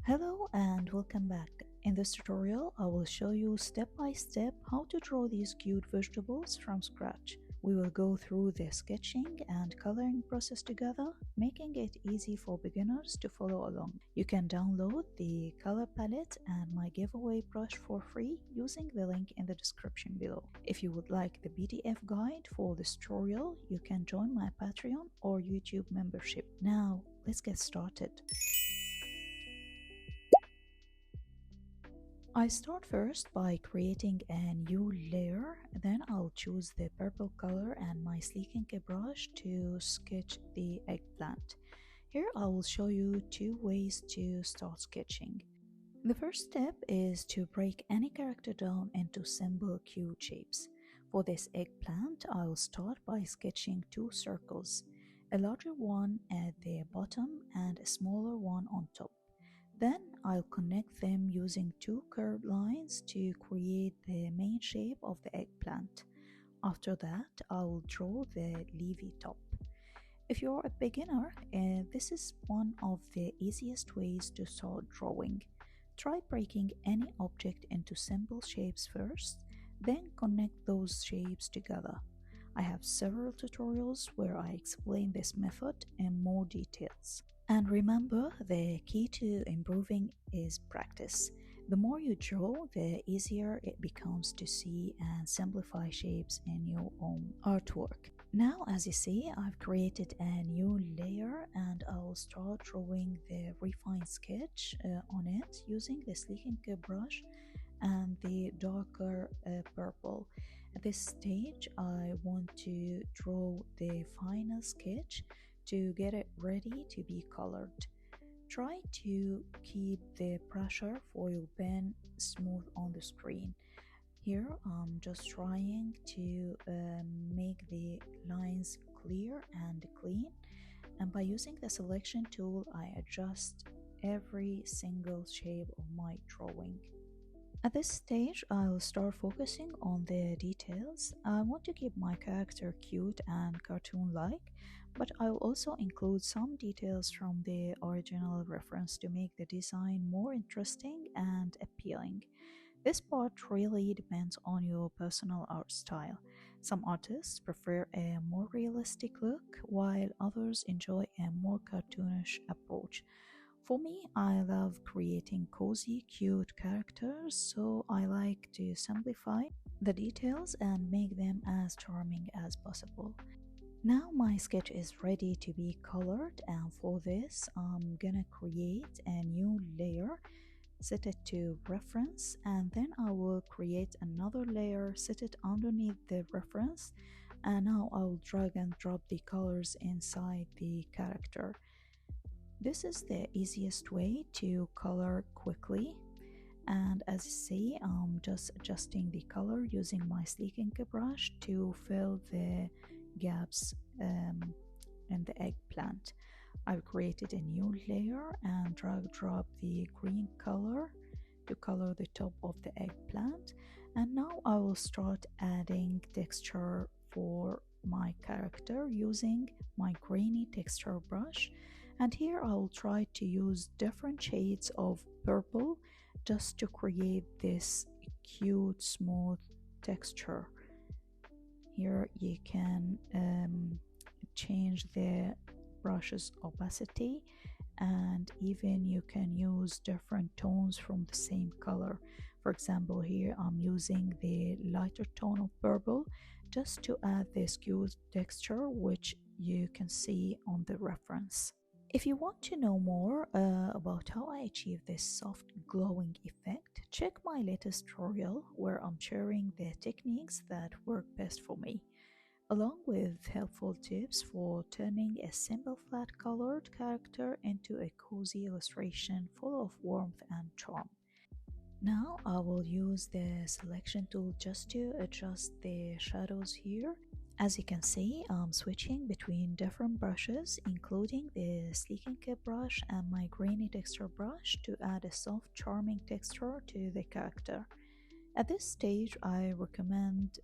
Hello and welcome back. In this tutorial, I will show you step by step how to draw these cute vegetables from scratch. We will go through the sketching and coloring process together, making it easy for beginners to follow along. You can download the color palette and my giveaway brush for free using the link in the description below. If you would like the PDF guide for this tutorial, you can join my Patreon or YouTube membership. Now, let's get started. I start first by creating a new layer, then I'll choose the purple color and my sleek ink brush to sketch the eggplant. Here I will show you two ways to start sketching. The first step is to break any character down into simple cute shapes. For this eggplant, I will start by sketching two circles, a larger one at the bottom and a smaller one on top. Then I'll connect them using two curved lines to create the main shape of the eggplant. After that, I'll draw the leafy top. If you're a beginner, this is one of the easiest ways to start drawing. Try breaking any object into simple shapes first, then connect those shapes together. I have several tutorials where I explain this method in more details. And remember, the key to improving is practice. The more you draw, the easier it becomes to see and simplify shapes in your own artwork. Now, as you see, I've created a new layer and I'll start drawing the refined sketch on it using the sleek ink brush and the darker purple. At this stage, I want to draw the final sketch to get it ready to be colored. Try to keep the pressure for your pen smooth on the screen. Here I'm just trying to make the lines clear and clean, and by using the selection tool I adjust every single shape of my drawing. At this stage, I'll start focusing on the details. I want to keep my character cute and cartoon-like, but I'll also include some details from the original reference to make the design more interesting and appealing. This part really depends on your personal art style. Some artists prefer a more realistic look, while others enjoy a more cartoonish approach. For me, I love creating cozy, cute characters, so I like to simplify the details and make them as charming as possible. Now my sketch is ready to be colored, and for this I'm gonna create a new layer, set it to reference, and then I will create another layer, set it underneath the reference, and now I will drag and drop the colors inside the character. This is the easiest way to color quickly, and as you see, I'm just adjusting the color using my sleek ink brush to fill the gaps in the eggplant. I've created a new layer and drag drop the green color to color the top of the eggplant, and now I will start adding texture for my character using my grainy texture brush. And here I will try to use different shades of purple just to create this cute smooth texture. Here you can change the brush's opacity, and even you can use different tones from the same color. For example, here I'm using the lighter tone of purple just to add this cute texture, which you can see on the reference. If you want to know more about how I achieve this soft glowing effect, check my latest tutorial where I'm sharing the techniques that work best for me, along with helpful tips for turning a simple flat colored character into a cozy illustration full of warmth and charm. Now I will use the selection tool just to adjust the shadows here. As you can see, I'm switching between different brushes, including the sleek ink brush and my grainy texture brush to add a soft, charming texture to the character. At this stage, I recommend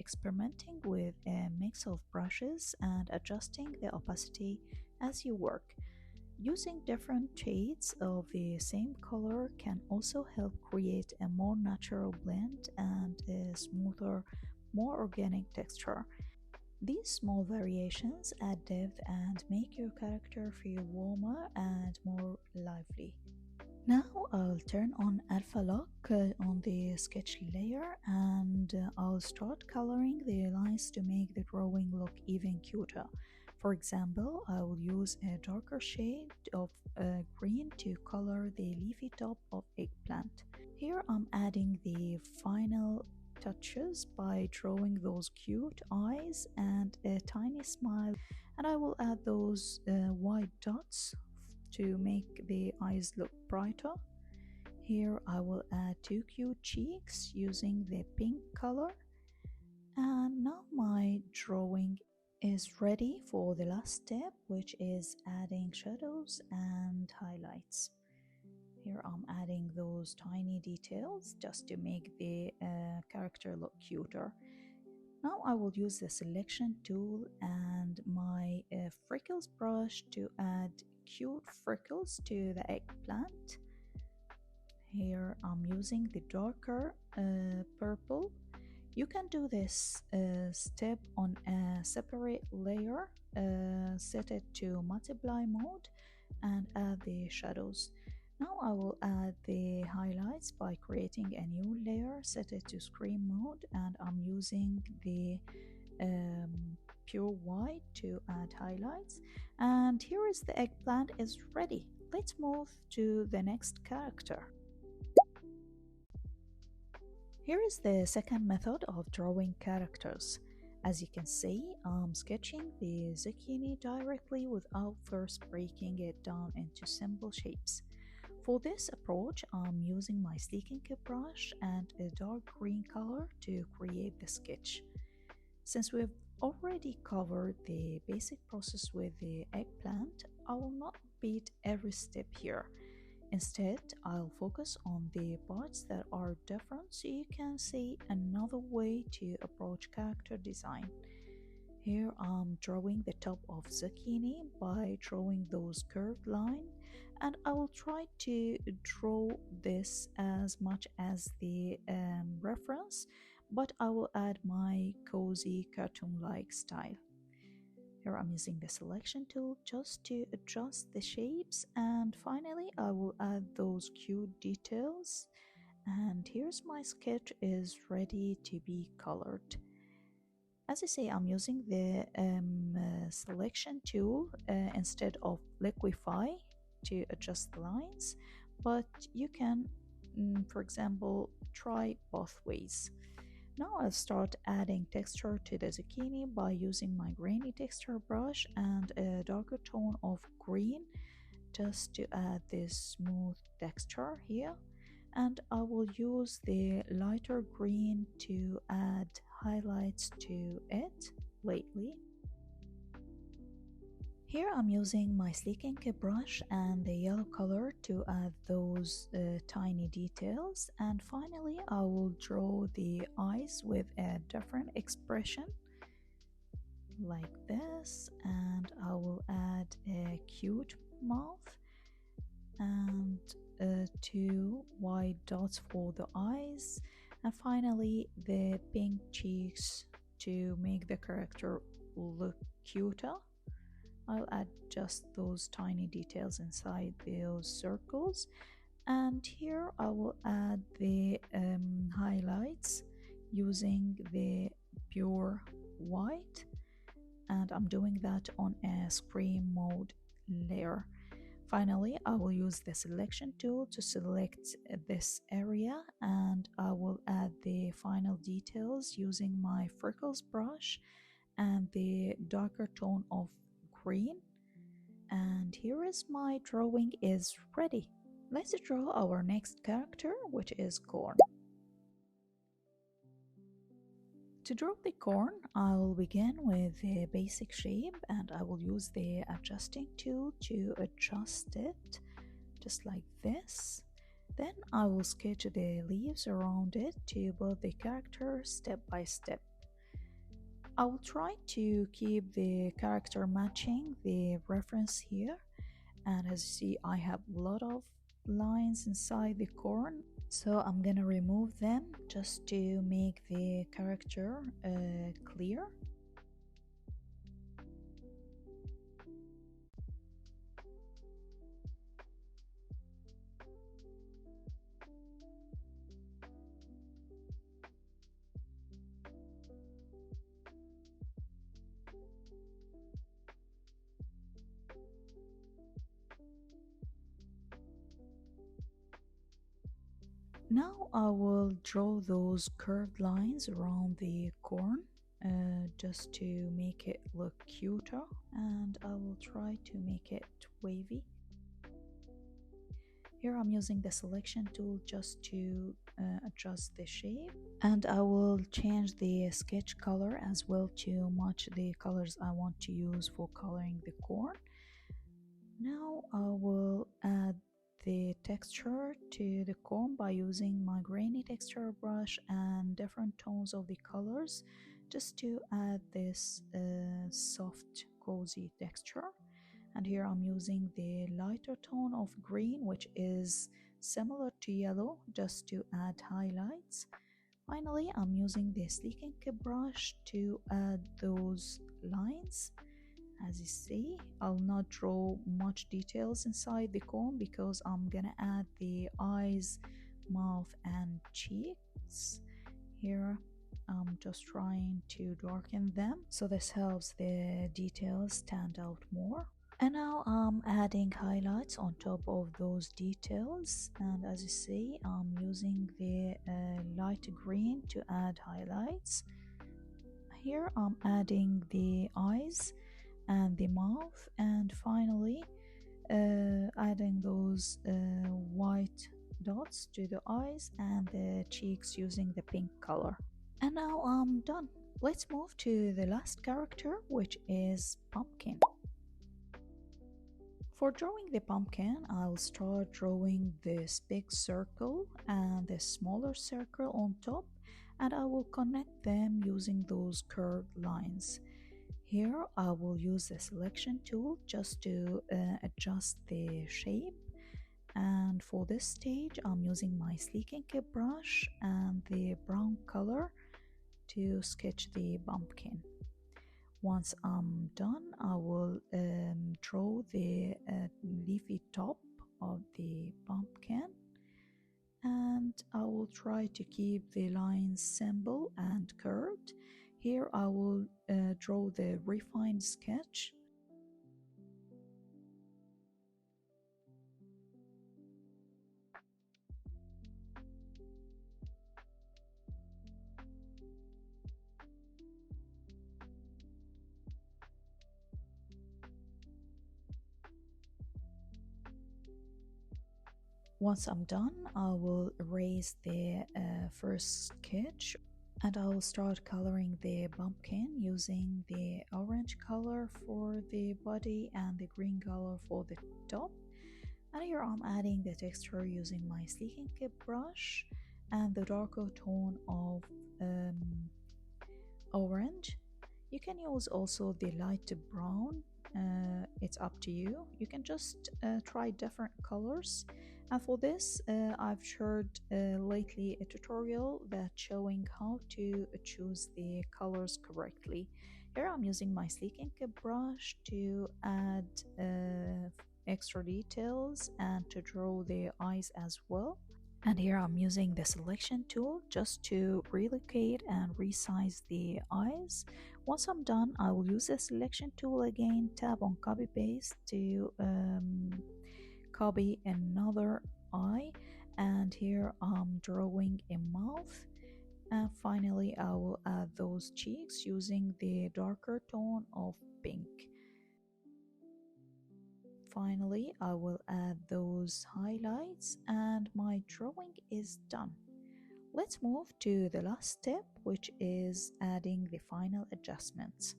experimenting with a mix of brushes and adjusting the opacity as you work. Using different shades of the same color can also help create a more natural blend and a smoother, more organic texture. These small variations add depth and make your character feel warmer and more lively. Now I'll turn on alpha lock on the sketch layer and I'll start coloring the lines to make the drawing look even cuter. For example, I will use a darker shade of green to color the leafy top of eggplant. Here I'm adding the final touches by drawing those cute eyes and a tiny smile, and I will add those white dots to make the eyes look brighter. Here I will add two cute cheeks using the pink color, and now my drawing is ready for the last step, which is adding shadows and highlights. Here I'm adding those tiny details just to make the character look cuter. Now I will use the selection tool and my freckles brush to add cute freckles to the eggplant. Here I'm using the darker purple. You can do this step on a separate layer, set it to multiply mode and add the shadows. Now I will add the highlights by creating a new layer, set it to screen mode, and I'm using the pure white to add highlights. And here is the eggplant is ready. Let's move to the next character. Here is the second method of drawing characters. As you can see, I'm sketching the zucchini directly without first breaking it down into simple shapes. For this approach, I'm using my 𝚁𝚊𝚌𝚑𝚎 brush and a dark green color to create the sketch. Since we've already covered the basic process with the eggplant, I will not repeat every step here. Instead, I'll focus on the parts that are different so you can see another way to approach character design. Here I'm drawing the top of zucchini by drawing those curved lines, and I will try to draw this as much as the reference, but I will add my cozy cartoon-like style. Here I'm using the selection tool just to adjust the shapes, and finally I will add those cute details, and here's my sketch is ready to be colored. As I say, I'm using the selection tool instead of liquify to adjust the lines, but you can, for example, try both ways. Now I'll start adding texture to the zucchini by using my grainy texture brush and a darker tone of green just to add this smooth texture here. And I will use the lighter green to add highlights to it lightly. Here I'm using my 𝚁𝚊𝚌𝚑𝚎 brush and the yellow color to add those tiny details, and finally I will draw the eyes with a different expression like this, and I will add a cute mouth and two white dots for the eyes, and finally the pink cheeks to make the character look cuter. I'll add just those tiny details inside those circles, and here I will add the highlights using the pure white, and I'm doing that on a screen mode layer. Finally, I will use the selection tool to select this area, and I will add the final details using my freckles brush and the darker tone of green. And here is my drawing is ready. Let's draw our next character, which is corn. To draw the corn, I will begin with the basic shape, and I will use the adjusting tool to adjust it just like this. Then I will sketch the leaves around it to build the character step by step. I will try to keep the character matching the reference here, And as you see, I have a lot of lines inside the corn, so I'm gonna remove them just to make the character clear. Now I will draw those curved lines around the corn just to make it look cuter, and I will try to make it wavy. Here I'm using the selection tool just to adjust the shape, and I will change the sketch color as well to match the colors I want to use for coloring the corn. Now I will add the texture to the corn by using my grainy texture brush and different tones of the colors just to add this soft cozy texture. And here I'm using the lighter tone of green, which is similar to yellow, just to add highlights. Finally, I'm using the sleek ink brush to add those lines. As you see, I'll not draw much details inside the corn because I'm gonna add the eyes, mouth and cheeks. Here I'm just trying to darken them, so this helps the details stand out more. And now I'm adding highlights on top of those details, and as you see, I'm using the light green to add highlights. Here I'm adding the eyes and the mouth, and finally adding those white dots to the eyes and the cheeks using the pink color. And now I'm done. Let's move to the last character, which is pumpkin. For drawing the pumpkin, I'll start drawing this big circle and the smaller circle on top, and I will connect them using those curved lines. Here I will use the selection tool just to adjust the shape, and for this stage I'm using my sleek ink brush and the brown color to sketch the pumpkin. Once I'm done, I will draw the leafy top of the pumpkin, and I will try to keep the lines simple and curved. Here I will draw the refined sketch. Once I'm done, I will erase the first sketch, and I will start coloring the pumpkin using the orange color for the body and the green color for the top. And here I'm adding the texture using my sleek ink brush and the darker tone of orange. You can use also the light brown, it's up to you. You can just try different colors. And for this, I've shared lately a tutorial that's showing how to choose the colors correctly. Here I'm using my sleek ink brush to add extra details and to draw the eyes as well. And here I'm using the selection tool just to relocate and resize the eyes. Once I'm done, I will use the selection tool again, tap on copy paste to copy another eye, and here I'm drawing a mouth, and finally I will add those cheeks using the darker tone of pink. Finally, I will add those highlights, and my drawing is done. Let's move to the last step, which is adding the final adjustments.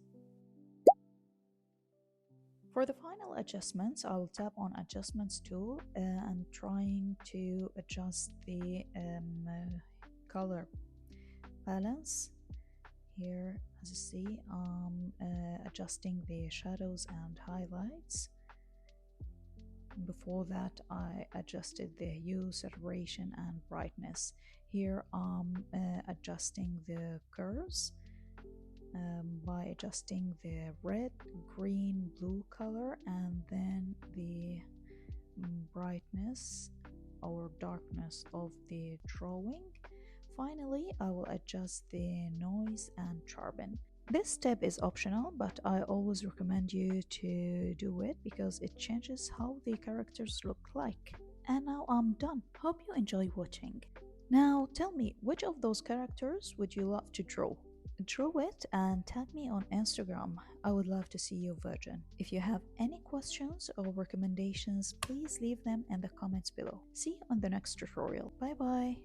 For the final adjustments, I will tap on Adjustments tool and trying to adjust the color balance. Here, as you see, I'm adjusting the shadows and highlights. Before that, I adjusted the hue, saturation, and brightness. Here I'm adjusting the curves by adjusting the red, green, blue color, and then the brightness or darkness of the drawing. Finally, I will adjust the noise and sharpen. This step is optional, but I always recommend you to do it because it changes how the characters look like. And now I'm done. Hope you enjoy watching. Now tell me, which of those characters would you love to draw? Draw it and tag me on Instagram. I would love to see your version. If you have any questions or recommendations, please leave them in the comments below. See you on the next tutorial. Bye bye.